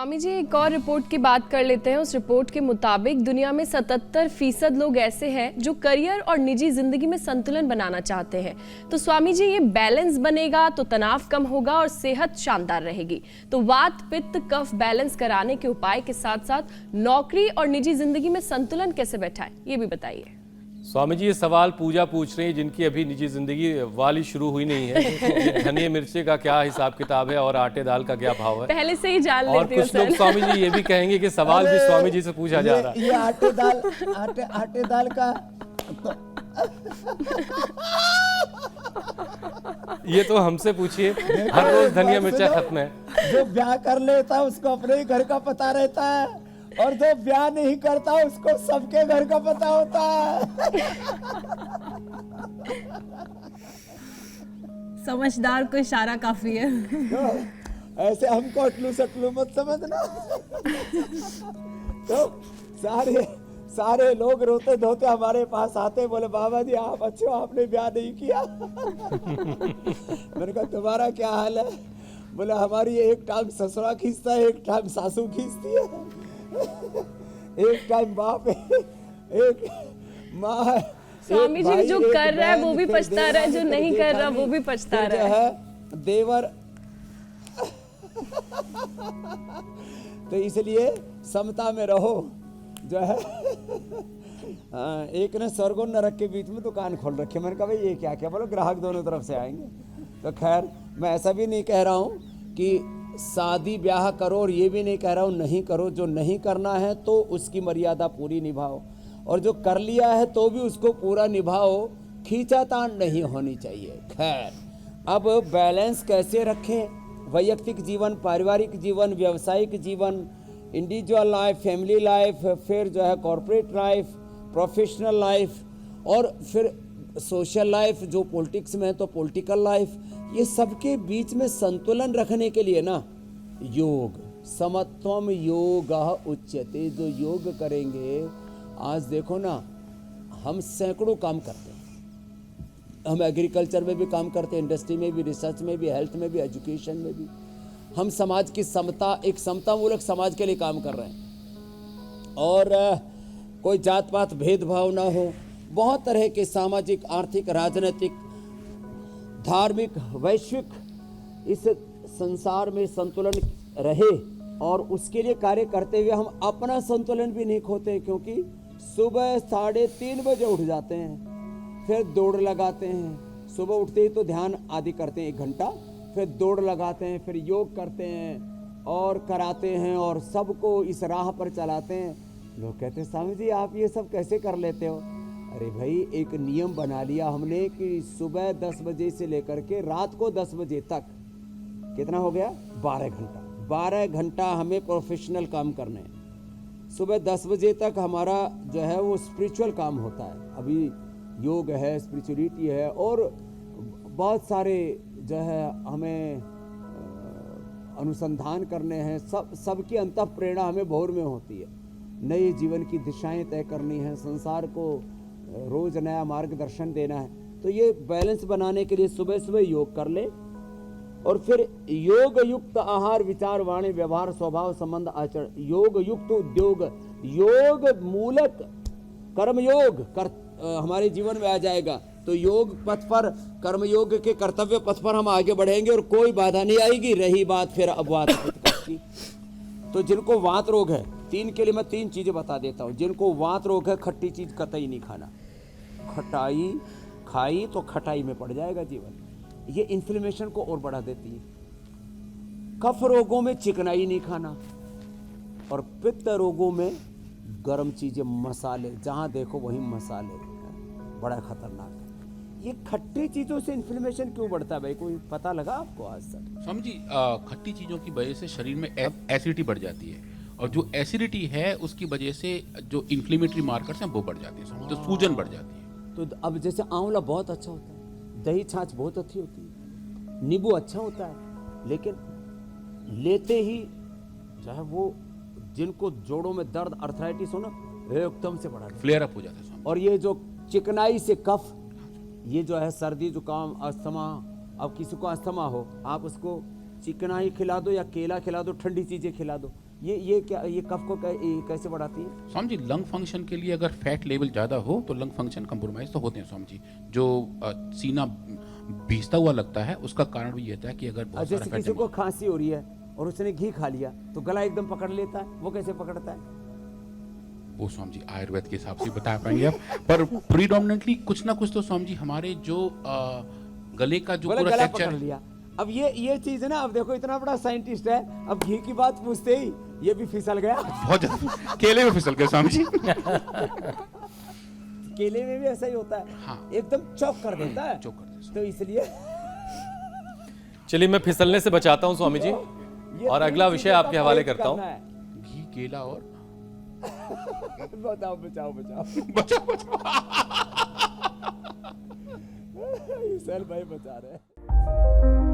स्वामी जी, एक और रिपोर्ट की बात कर लेते हैं। उस रिपोर्ट के मुताबिक दुनिया में 77% लोग ऐसे हैं जो करियर और निजी जिंदगी में संतुलन बनाना चाहते हैं। तो स्वामी जी, ये बैलेंस बनेगा तो तनाव कम होगा और सेहत शानदार रहेगी। तो वात पित्त कफ बैलेंस कराने के उपाय के साथ साथ नौकरी और निजी जिंदगी में संतुलन कैसे बैठाएं, ये भी बताइए। स्वामी जी, ये सवाल पूजा पूछ रही है जिनकी अभी निजी जिंदगी वाली शुरू हुई नहीं है। धनिया मिर्चे का क्या हिसाब किताब है और आटे दाल का क्या भाव है, पहले से ही जान लेते और कुछ लोग स्वामी जी ये भी कहेंगे कि सवाल भी स्वामी जी से पूछा जा रहा है। ये आटे दाल का ये तो हमसे पूछिए, हर रोज धनिया मिर्चा खत्म है। जो ब्याह कर लेता है उसको अपने ही घर का पता रहता है, और जो ब्याह नहीं करता उसको सबके घर का पता होता है। समझदार को इशारा काफी है। ऐसे हमको अटलू सटलू मत समझना। तो सारे लोग रोते धोते हमारे पास आते, बोले बाबा जी आप अच्छे हो, आपने ब्याह नहीं किया। मैंने कहा तुम्हारा क्या हाल है? बोले हमारी एक टांग ससुरा खींचता है, एक टांग सासू खींचती है, एक टाइम बाप है, एक माँ है। स्वामी जी, जो कर रहा है वो भी पछता रहा है, जो नहीं कर रहा वो भी पछता रहा है। देवर। तो इसलिए समता में रहो जो है। एक ने स्वर्ग और नरक के बीच में दुकान खोल रखी है। मैंने कहा भाई ये क्या क्या? बोलो ग्राहक दोनों तरफ से आएंगे। तो खैर मैं ऐसा भी नहीं कह रहा हूँ कि शादी ब्याह करो, और ये भी नहीं कह रहा हूँ नहीं करो। जो नहीं करना है तो उसकी मर्यादा पूरी निभाओ, और जो कर लिया है तो भी उसको पूरा निभाओ। खींचातान नहीं होनी चाहिए। खैर, अब बैलेंस कैसे रखें? वैयक्तिक जीवन, पारिवारिक जीवन, व्यावसायिक जीवन, इंडिविजुअल लाइफ, फैमिली लाइफ, फिर जो है कॉर्पोरेट लाइफ, प्रोफेशनल लाइफ, और फिर सोशल लाइफ, जो पॉलिटिक्स में है तो पॉलिटिकल लाइफ। ये सबके बीच में संतुलन रखने के लिए ना योग, समत्वम योगः उच्यते। जो योग करेंगे, आज देखो ना, हम सैकड़ों काम करते हैं। हम एग्रीकल्चर में भी काम करते हैं, इंडस्ट्री में भी, रिसर्च में भी, हेल्थ में भी, एजुकेशन में भी। हम समाज की समता, एक समतामूलक समाज के लिए काम कर रहे हैं, और कोई जात पात भेदभाव ना हो। बहुत तरह के सामाजिक, आर्थिक, राजनीतिक, धार्मिक, वैश्विक इस संसार में संतुलन रहे, और उसके लिए कार्य करते हुए हम अपना संतुलन भी नहीं खोते। क्योंकि सुबह 3:30 बजे उठ जाते हैं, फिर दौड़ लगाते हैं। सुबह उठते ही तो ध्यान आदि करते हैं 1 घंटा, फिर दौड़ लगाते हैं, फिर योग करते हैं और कराते हैं, और सबको इस राह पर चलाते हैं। लोग कहते हैं स्वामी जी आप ये सब कैसे कर लेते हो? अरे भाई, एक नियम बना लिया हमने कि सुबह 10 बजे से लेकर के रात को 10 बजे तक, कितना हो गया? 12 घंटा। 12 घंटा हमें प्रोफेशनल काम करने हैं। सुबह 10 बजे तक हमारा जो है वो स्पिरिचुअल काम होता है। अभी योग है, स्पिरिचुअलिटी है, और बहुत सारे जो है हमें अनुसंधान करने हैं। सबकी अंतः प्रेरणा हमें भोर में होती है। नए जीवन की दिशाएं तय करनी है, संसार को रोज नया मार्गदर्शन देना है। तो ये बैलेंस बनाने के लिए सुबह सुबह योग कर ले, और फिर योग युक्त आहार, विचार, वाणी, व्यवहार, स्वभाव, संबंध, आचरण, योग युक्त उद्योग, योग मूलक कर्मयोग हमारे जीवन में आ जाएगा। तो योग पथ पर, कर्मयोग के कर्तव्य पथ पर हम आगे बढ़ेंगे और कोई बाधा नहीं आएगी। रही बात फिर अब वात की, तो जिनको वात रोग है, 3 के लिए मैं 3 चीजें बता देता हूँ। जिनको वात रोग है, खट्टी चीज कतई नहीं खाना। खटाई खाई तो खटाई में पड़ जाएगा जीवन। ये इन्फ्लेमेशन को और बढ़ा देती है। कफ रोगों में चिकनाई नहीं खाना, और पित्त रोगों में गर्म चीजें, मसाले, जहां देखो वहीं मसाले, बड़ा खतरनाक है। ये खट्टी चीजों से इन्फ्लेमेशन क्यों बढ़ता है भाई? कोई पता लगा आपको आज तक? स्वामी जी, खट्टी चीज़ों की वजह से शरीर में एसिडिटी बढ़ जाती है, और जो एसिडिटी है उसकी वजह से जो इन्फ्लेमेटरी मार्कर्स हैं वो बढ़ जाती है, तो सूजन बढ़ जाती है। तो अब जैसे आंवला बहुत अच्छा होता है, दही छाछ बहुत अच्छी होती है, नींबू अच्छा होता है, लेकिन लेते ही जो है वो, जिनको जोड़ों में दर्द, अर्थराइटिस हो ना, एकदम से बढ़ा, फ्लेयर अप हो जाता है स्वामी। और ये जो चिकनाई से कफ, ये जो है सर्दी जुकाम, अस्थमा, अब किसी को अस्थमा हो, आप उसको चिकनाई खिला दो या केला खिला दो, ठंडी चीजें खिला दो, ये क्या, ये कफ को ये कैसे बढ़ाती है? स्वामी जी लंग फंक्शन के लिए अगर फैट लेवल ज़्यादा हो तो लंग फंक्शन कंप्रोमाइज तो होते हैं स्वामी जी। जो सीना भीजता हुआ लगता है उसका कारण भी ये होता है कि अगर बहुत जैसे सारा किसी को खांसी हो रही है और उसने घी खा लिया तो गला एकदम पकड़ लेता है, वो कैसे पकड़ता है? वो स्वामी जी आयुर्वेद के हिसाब से बता पाएंगे आप, पर प्रीडोमिनेंटली कुछ ना कुछ तो स्वामी जी हमारे जो गले का जो बोला पूरा गला टेक्सचर पकड़ लिया। अब ये चीज है ना, अब देखो इतना बड़ा साइंटिस्ट है, अब घी की बात पूछते ही ये भी फिसल गया। बहुत ज्यादा केले में फिसल गए स्वामी जी। केले में भी ऐसा ही होता है, हाँ। एकदम चौक कर देता है, चौक कर देता है। तो इसलिए चलिए मैं फिसलने से बचाता हूँ स्वामी जी, ये और तीन अगला विषय चीजों आपके का हवाले प्रयोग करता हूँ। करना है। घी केला और बताओ बचाओ बचाओ। बचाओ विशाल भाई बचा रहे हैं।